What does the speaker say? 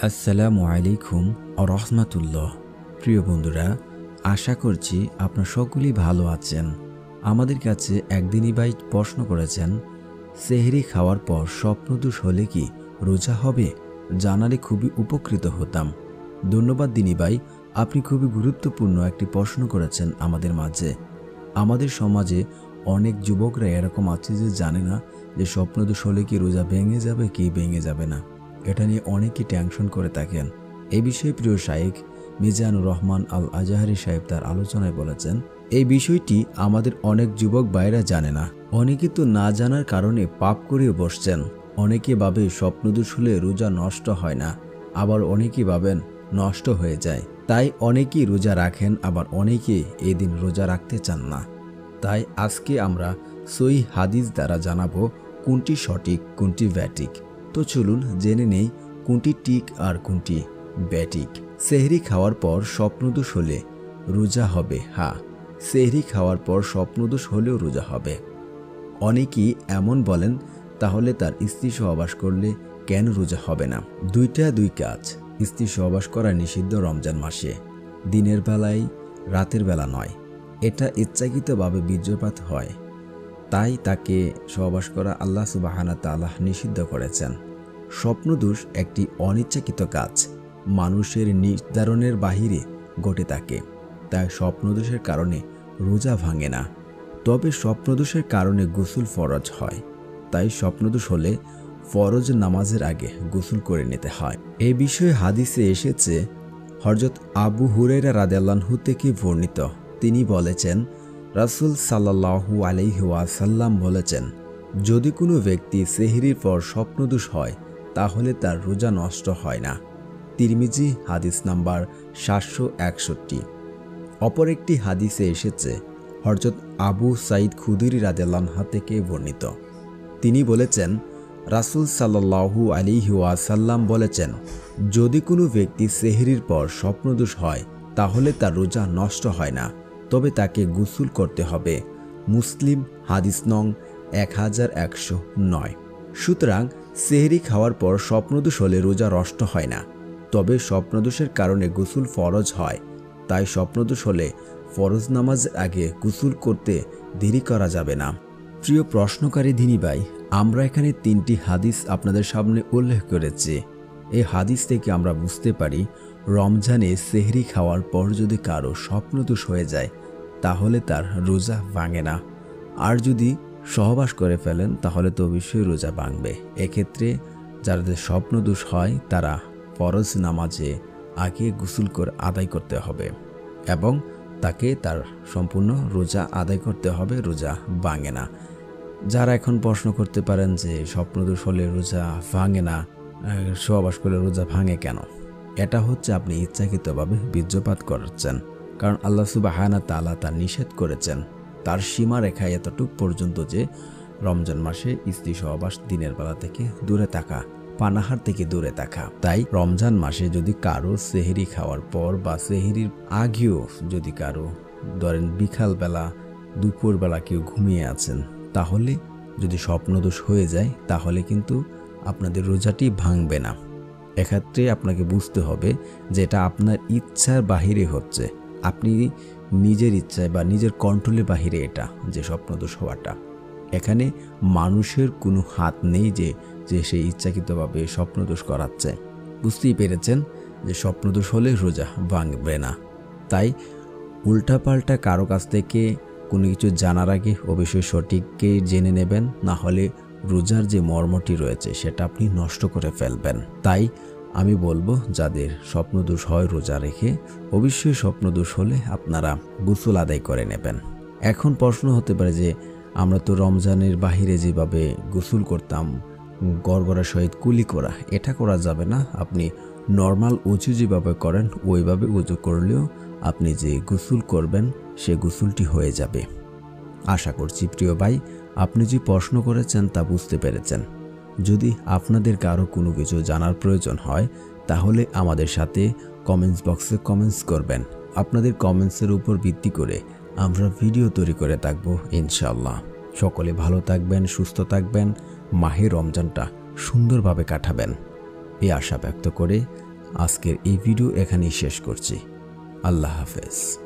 আসসালামু আলাইকুম রাহমাতুল্লাহ। প্রিয় বন্ধুরা, আশা করছি আপনারা সকলেই ভালো আছেন। আমাদের কাছে এক দিনী ভাই প্রশ্ন করেছেন, সেহরি খাওয়ার পর স্বপ্নদোষ হলে কি রোজা হবে? জানালে খুবই উপকৃত হতাম। ধন্যবাদ দিনী ভাই, আপনি খুবই গুরুত্বপূর্ণ একটি প্রশ্ন করেছেন আমাদের মাঝে। আমাদের সমাজে অনেক যুবকরা এরকম আছে যে জানে না যে স্বপ্নদোষ হলে কি রোজা ভেঙে যাবে কি ভেঙে যাবে না। এটা নিয়ে অনেকেই টেনশন করে থাকেন। এই বিষয়ে প্রিয় শাইখ মিজানুর রহমান আল আজহারি সাহেব তার আলোচনায় বলেছেন, এই বিষয়টি আমাদের অনেক যুবক ভাইরা জানে না। অনেকে তো না জানার কারণে পাপ করেও বসছেন। অনেকে ভাবে স্বপ্নদোষ হলে রোজা নষ্ট হয় না, আবার অনেকে ভাবেন নষ্ট হয়ে যায়। তাই অনেকেই রোজা রাখেন, আবার অনেকে এই দিন রোজা রাখতে চান না। তাই আজকে আমরা সহিহ হাদিস দ্বারা জানাবো কোনটি সঠিক কোনটি ব্যাটিক। তো চলুন জেনে নেই কোনটি ঠিক আর কোনটি ব্যাটিক। সেহরি খাওয়ার পর স্বপ্নদোষ হলে রোজা হবে? হ্যাঁ, সেহরি খাওয়ার পর স্বপ্নদোষ হলেও রোজা হবে। অনেকেই এমন বলেন, তাহলে তার স্ত্রী সহবাস করলে কেন রোজা হবে না? দুই কাজ। স্ত্রী সহবাস করা নিষিদ্ধ রমজান মাসে, দিনের বেলায়, রাতের বেলা নয়। এটা ইচ্ছাকৃতভাবে বীর্যপাত হয়, তাই তাকে সহবাস করা আল্লাহ সুবহানাহু ওয়া তাআলা নিষিদ্ধ করেছেন। স্বপ্নদোষ একটি অনিচ্ছাকৃত কাজ, মানুষের নির্ধারণের বাহিরে ঘটে থাকে, তাই স্বপ্নদোষের কারণে রোজা ভাঙে না। তবে স্বপ্নদোষের কারণে গোসল ফরজ হয়, তাই স্বপ্নদোষ হলে ফরজ নামাজের আগে গোসল করে নিতে হয়। এই বিষয়ে হাদিসে এসেছে, হযরত আবু হুরায়রা রাদিয়াল্লাহু থেকে বর্ণিত। তিনি বলেছেন, রাসূল সাল্লাল্লাহু আলাইহি ওয়াসাল্লাম বলেছেন, যদি কোনো ব্যক্তি সেহরির পর স্বপ্নদোষ হয় তাহলে তার রোজা নষ্ট হয় না। তিরমিজি হাদিস নাম্বার 761। অপর একটি হাদিসে এসেছে, হযরত আবু সাঈদ খুদরি রাদিয়াল্লাহু থেকে বর্ণিত। তিনি বলেছেন, রাসূল সাল্লাল্লাহু আলাইহি ওয়াসাল্লাম বলেছেন, যদি কোনো ব্যক্তি সেহরির পর স্বপ্নদোষ হয় তাহলে তার রোজা নষ্ট হয় না, তবে তাকে গোসল করতে হবে। মুসলিম হাদিস নং 1109। সুতরাং সেহরি খাওয়ার পর স্বপ্নদোষ হলে রোজা নষ্ট হয় না, তবে স্বপ্নদোষের কারণে গোসল ফরজ হয়। তাই স্বপ্নদোষ হলে ফরজ নামাজের আগে গোসল করতে দেরি করা যাবে না। প্রিয় প্রশ্নকারী দিনী ভাই, আমরা এখানে 3টি হাদিস আপনাদের সামনে উল্লেখ করেছি। এই হাদিস থেকে আমরা বুঝতে পারি, রমজানে সেহরি খাওয়ার পর যদি কারো স্বপ্নদোষ হয়ে যায় তাহলে তার রোজা ভাঙে না। আর যদি সহবাস করে ফেলেন তাহলে তো অবশ্যই রোজা ভাঙবে। এক্ষেত্রে যাদের স্বপ্নদোষ হয় তারা ফরজ নামাজে আগে গোসল করে আদায় করতে হবে এবং তাকে তার সম্পূর্ণ রোজা আদায় করতে হবে, রোজা ভাঙে না। যারা এখন প্রশ্ন করতে পারেন যে স্বপ্নদোষ হলে রোজা ভাঙে না, সহবাস করলে রোজা ভাঙে কেন? এটা হচ্ছে আপনি ইচ্ছাকৃতভাবে বীর্যপাত করছেন, কারণ আল্লাহ সুবহানাহু ওয়া তাআলা তা নিষেধ করেছেন। তার সীমারেখা এতটুক পর্যন্ত যে রমজান মাসে স্ত্রী সহবাস দিনের বেলা থেকে দূরে থাকা, পানাহার থেকে দূরে থাকা। তাই রমজান মাসে যদি কারো সেহরি খাওয়ার পর বা সেহরির আগেও যদি কারো ধরেন বিকালবেলা, দুপুরবেলা কেউ ঘুমিয়ে আছেন, তাহলে যদি স্বপ্নদোষ হয়ে যায় তাহলে কিন্তু আপনাদের রোজাটি ভাঙবে না। এক্ষেত্রে আপনাকে বুঝতে হবে যে এটা আপনার ইচ্ছার বাহিরে হচ্ছে, আপনি নিজের ইচ্ছায় বা নিজের কন্ট্রোলের বাহিরে এটা যে স্বপ্নদোষ হওয়াটা। এখানে মানুষের কোনো হাত নেই যে সেই ইচ্ছাকৃতভাবে স্বপ্নদোষ করাচ্ছে। বুঝতেই পেরেছেন যে স্বপ্নদোষ হলে রোজা ভাঙবে না। তাই উল্টাপাল্টা কারো কাছ থেকে কোনো কিছু জানার আগে অবশ্যই সঠিককে জেনে নেবেন, না হলে রোজার যে মর্মটি রয়েছে সেটা আপনি নষ্ট করে ফেলবেন। তাই আমি বলবো, যাদের স্বপ্নদোষ হয় রোজা রেখে, অবশ্যই স্বপ্নদোষ হলে আপনারা গোসল আদায় করে নেবেন। এখন প্রশ্ন হতে পারে যে আমরা তো রমজানের বাহিরে যেভাবে গোসল করতাম গড়গড়ার সহিত কুলি করা, এটা করা যাবে না। আপনি নর্মাল উজু যেভাবে করেন ওইভাবে উজু করলেও আপনি যে গোসল করবেন সে গোসলটি হয়ে যাবে। আশা করছি প্রিয় ভাই আপনি যে প্রশ্ন করেছেন তা বুঝতে পেরেছেন। যদি আপনাদের কারো কোনো কিছু জানার প্রয়োজন হয় তাহলে আমাদের সাথে কমেন্টস বক্সে কমেন্টস করবেন। আপনাদের কমেন্টসের উপর ভিত্তি করে আমরা ভিডিও তৈরি করে থাকব ইনশাআল্লাহ। সকলে ভালো থাকবেন, সুস্থ থাকবেন, মাহে রমজানটা সুন্দরভাবে কাটাবেন এই আশা ব্যক্ত করে আজকের এই ভিডিও এখানেই শেষ করছি। আল্লাহ হাফেজ।